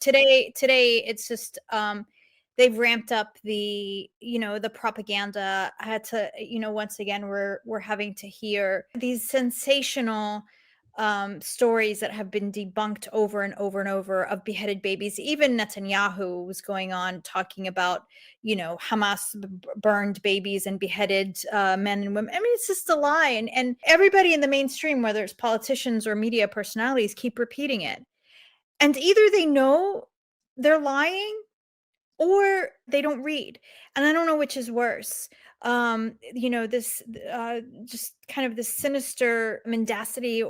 today it's just they've ramped up the the propaganda. I had to once again we're having to hear these sensational stories that have been debunked over and over and over of beheaded babies. Even Netanyahu was going on talking about Hamas burned babies and beheaded men and women. I mean, it's just a lie, and everybody in the mainstream, whether it's politicians or media personalities, keep repeating it. And either they know they're lying or they don't read. And I don't know which is worse. This just kind of this sinister mendacity uh,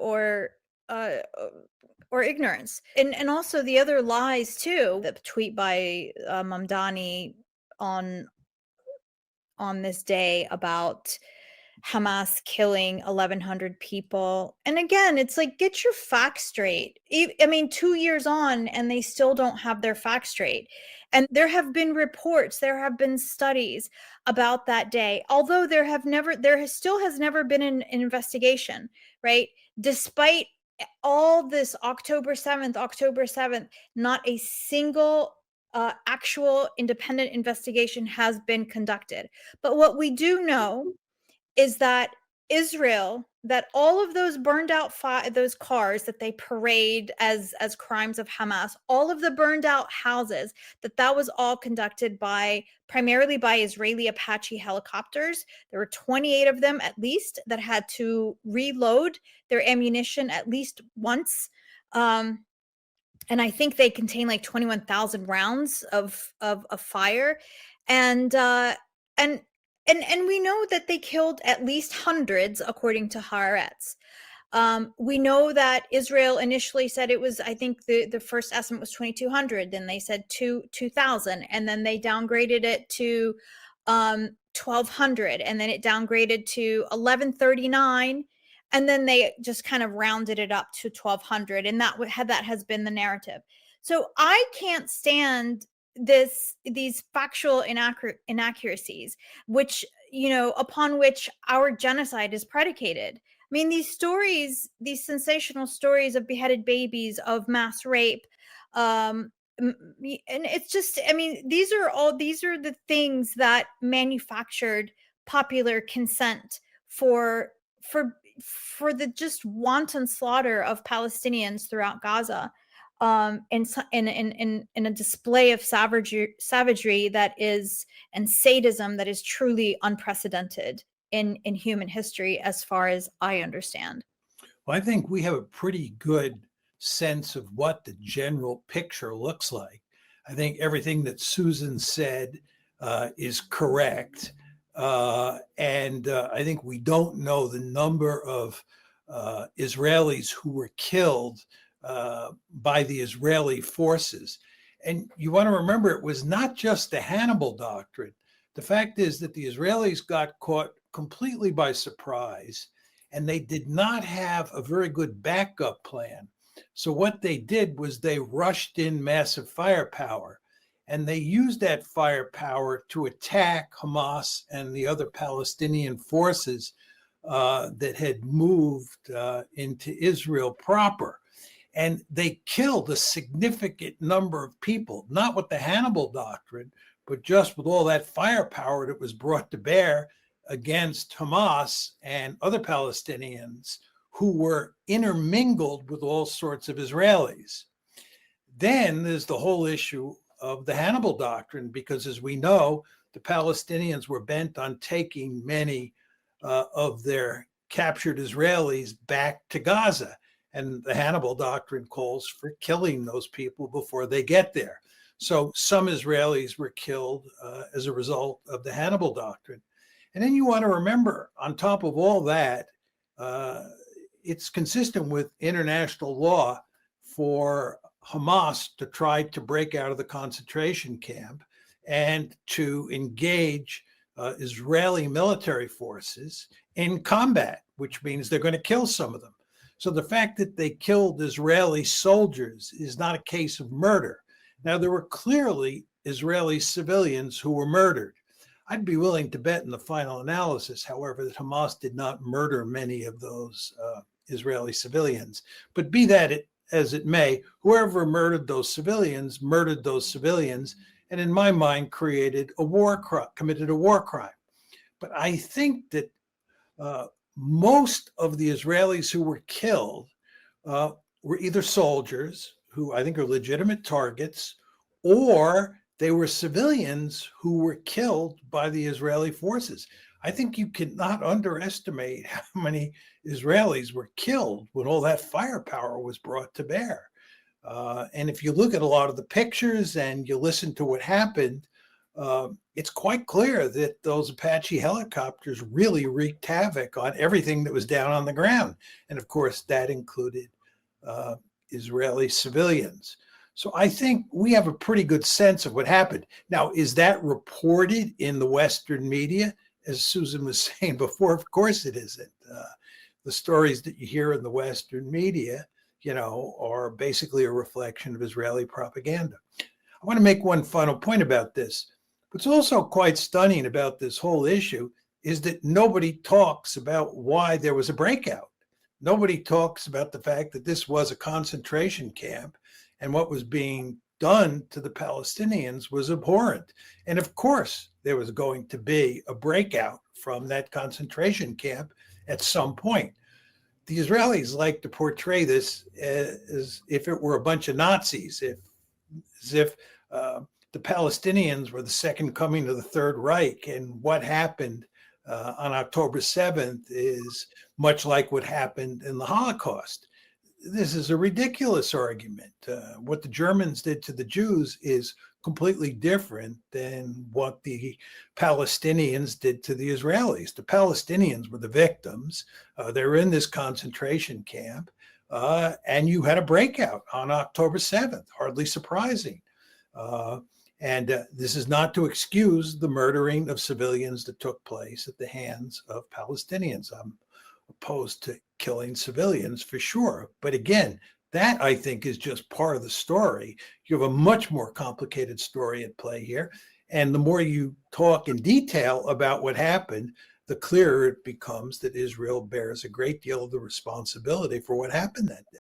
or ignorance. And also the other lies too. The tweet by Mamdani on this day about Hamas killing 1,100 people. And again, it's like, get your facts straight. I mean, 2 years on and they still don't have their facts straight. And there have been reports, there have been studies about that day, although there still has never been an investigation, right? Despite all this October 7th, not a single actual independent investigation has been conducted. But what we do know is that that all of those burned out those cars that they parade as crimes of Hamas, all of the burned out houses, that was all conducted primarily by Israeli Apache helicopters. There were 28 of them at least that had to reload their ammunition at least once. And I think they contain like 21,000 rounds of fire. And we know that they killed at least hundreds, according to Haaretz. We know that Israel initially said it was, I think the first estimate was 2,200. Then they said 2,000. And then they downgraded it to 1,200. And then it downgraded to 1,139. And then they just kind of rounded it up to 1,200. And that has been the narrative. So I can't stand these factual inaccuracies, which upon which our genocide is predicated. I mean, these sensational stories of beheaded babies, of mass rape, and it's just, I mean, these are the things that manufactured popular consent for the just wanton slaughter of Palestinians throughout Gaza. In a display of savagery that is, and sadism that is truly unprecedented in human history, as far as I understand. Well, I think we have a pretty good sense of what the general picture looks like. I think everything that Susan said is correct. And I think we don't know the number of Israelis who were killed by the Israeli forces. And you want to remember, it was not just the Hannibal Doctrine. The fact is that the Israelis got caught completely by surprise, and they did not have a very good backup plan. So what they did was they rushed in massive firepower, and they used that firepower to attack Hamas and the other Palestinian forces that had moved into Israel proper. And they killed a significant number of people, not with the Hannibal Doctrine, but just with all that firepower that was brought to bear against Hamas and other Palestinians who were intermingled with all sorts of Israelis. Then there's the whole issue of the Hannibal Doctrine, because as we know, the Palestinians were bent on taking many of their captured Israelis back to Gaza. And the Hannibal Doctrine calls for killing those people before they get there. So some Israelis were killed as a result of the Hannibal Doctrine. And then you want to remember, on top of all that, it's consistent with international law for Hamas to try to break out of the concentration camp and to engage Israeli military forces in combat, which means they're going to kill some of them. So the fact that they killed Israeli soldiers is not a case of murder. Now, there were clearly Israeli civilians who were murdered. I'd be willing to bet in the final analysis, however, that Hamas did not murder many of those Israeli civilians. But be that as it may, whoever murdered those civilians, and in my mind, created a committed a war crime. But I think that uh, most of the Israelis who were killed uh, were either soldiers, who I think are legitimate targets, or they were civilians who were killed by the Israeli forces. I think you cannot underestimate how many Israelis were killed when all that firepower was brought to bear. And if you look at a lot of the pictures and you listen to what happened, it's quite clear that those Apache helicopters really wreaked havoc on everything that was down on the ground. And of course, that included uh, Israeli civilians. So I think we have a pretty good sense of what happened. Now, is that reported in the Western media? As Susan was saying before, of course it isn't. The stories that you hear in the Western media, are basically a reflection of Israeli propaganda. I want to make one final point about this. What's also quite stunning about this whole issue is that nobody talks about why there was a breakout. Nobody talks about the fact that this was a concentration camp and what was being done to the Palestinians was abhorrent. And of course, there was going to be a breakout from that concentration camp at some point. The Israelis like to portray this as if it were a bunch of Nazis, as if the Palestinians were the second coming of the Third Reich, and what happened on October 7th is much like what happened in the Holocaust. This is a ridiculous argument. What the Germans did to the Jews is completely different than what the Palestinians did to the Israelis. The Palestinians were the victims. They were in this concentration camp, and you had a breakout on October 7th, hardly surprising. And this is not to excuse the murdering of civilians that took place at the hands of Palestinians. I'm opposed to killing civilians for sure. But again, that I think is just part of the story. You have a much more complicated story at play here. And the more you talk in detail about what happened, the clearer it becomes that Israel bears a great deal of the responsibility for what happened that day.